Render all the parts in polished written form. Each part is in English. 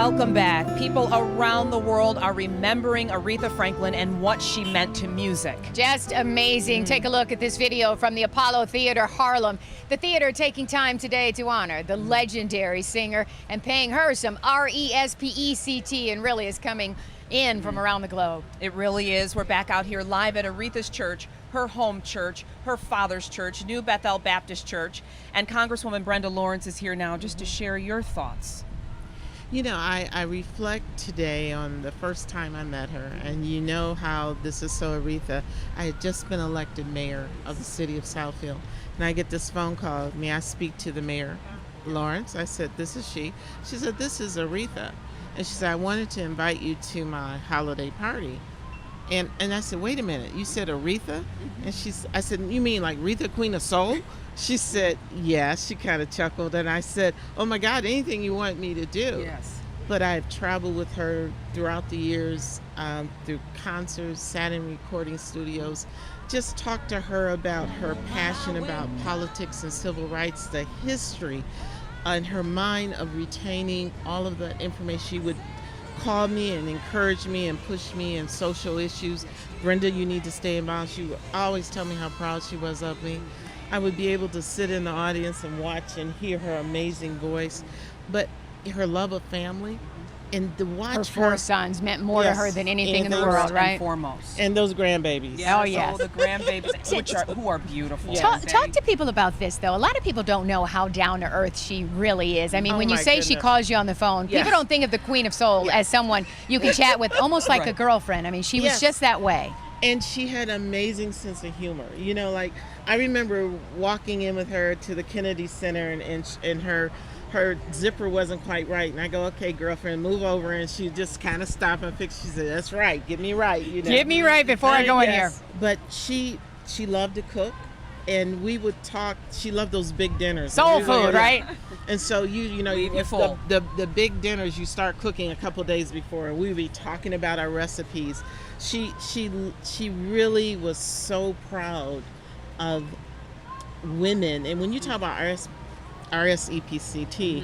Welcome back. People around the world are remembering Aretha Franklin and what she meant to music. Just amazing. Take a look at this video from the Apollo Theater, Harlem. The theater taking time today to honor the legendary singer and paying her some respect, and really is coming in from around the globe. It really is. We're back out here live at Aretha's church, her home church, her father's church, New Bethel Baptist Church. And Congresswoman Brenda Lawrence is here now just to share your thoughts. You know, I reflect today on the first time I met her, and you know how this is so Aretha. I had just been elected mayor of the city of Southfield, and I get this phone call, may I speak to the mayor, Lawrence? I said, this is she. She said, this is Aretha. And she said, I wanted to invite you to my holiday party. And I said, wait a minute, you said Aretha? And I said, you mean like Aretha, Queen of Soul? She said, yes. She kind of chuckled. And I said, oh my God, anything you want me to do. Yes. But I've traveled with her throughout the years, through concerts, sat in recording studios, just talked to her about her passion about politics and civil rights, the history, and her mind of retaining all of the information. She would call me and encourage me and push me in social issues. Brenda, you need to stay involved. She would always tell me how proud she was of me. I would be able to sit in the audience and watch and hear her amazing voice, but her love of family and to watch her four sons meant more to her than anything in the world, right? And foremost. And those grandbabies. Yes. Oh, yes. Oh, the grandbabies, who are beautiful. Yes. Talk to people about this, though. A lot of people don't know how down to earth she really is. I mean, when you say she calls you on the phone, people don't think of the Queen of Soul as someone you can chat with almost like a girlfriend. I mean, she was just that way. And she had an amazing sense of humor. You know, like I remember walking in with her to the Kennedy Center, and her zipper wasn't quite right, and I go, okay, girlfriend, move over, and she just kind of stopped and fixed. She said, that's right, get me right, you know. Get me right before I go in here. But she loved to cook, and we would talk. She loved those big dinners. Soul food, right? And so you know, the big dinners you start cooking a couple days before, and we would be talking about our recipes. She really was so proud of women, and when you talk about RSEPCT,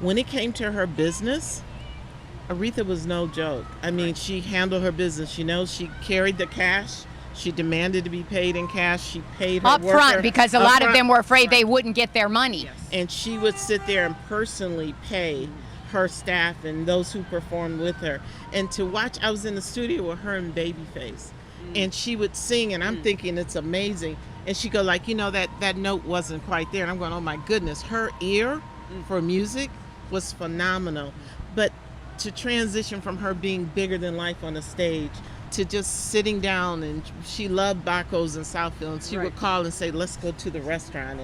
when it came to her business, Aretha was no joke. I mean, she handled her business. You know, she carried the cash. She demanded to be paid in cash. She paid her up front because a lot of them were afraid they wouldn't get their money. Yes. And she would sit there and personally pay her staff and those who performed with her. And to watch, I was in the studio with her and Babyface, and she would sing, and I'm thinking it's amazing. And she go like, you know, that note wasn't quite there. And I'm going, oh my goodness, her ear for music was phenomenal. But to transition from her being bigger than life on the stage to just sitting down, and she loved Baco's in Southfield, and she would call and say, let's go to the restaurant.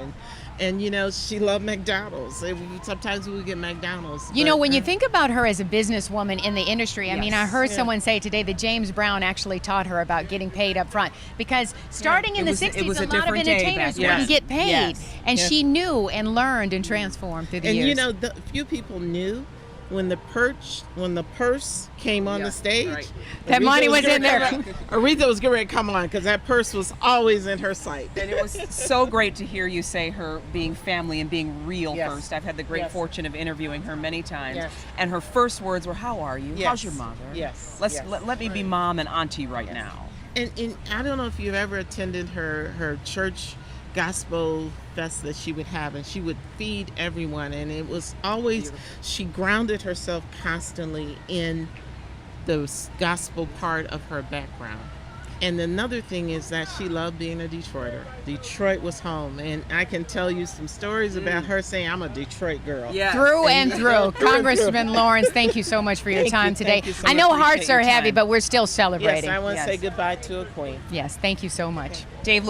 And you know, she loved McDonald's. Sometimes we would get McDonald's. You know, when you think about her as a businesswoman in the industry, I mean, I heard someone say today that James Brown actually taught her about getting paid up front, because starting in the 60s, a lot of entertainers wouldn't get paid. And she knew and learned and transformed through the years. And you know, the few people knew when the purse came on the stage, that money was in there. Aretha was getting ready to come on, because that purse was always in her sight. And it was so great to hear you say her being family and being real first. I've had the great fortune of interviewing her many times, and her first words were, how are you? How's your mother? Let me be mom and auntie right now. And I don't know if you've ever attended her church gospel fest that she would have, and she would feed everyone, and it was always she grounded herself constantly in the gospel part of her background. And another thing is that she loved being a Detroiter. Detroit was home, and I can tell you some stories about her saying, I'm a Detroit girl. Through and through. Congressman Lawrence, thank you so much for your time today. I know hearts are heavy, but we're still celebrating. Yes, I want to say goodbye to a queen. Yes, thank you so much. Dave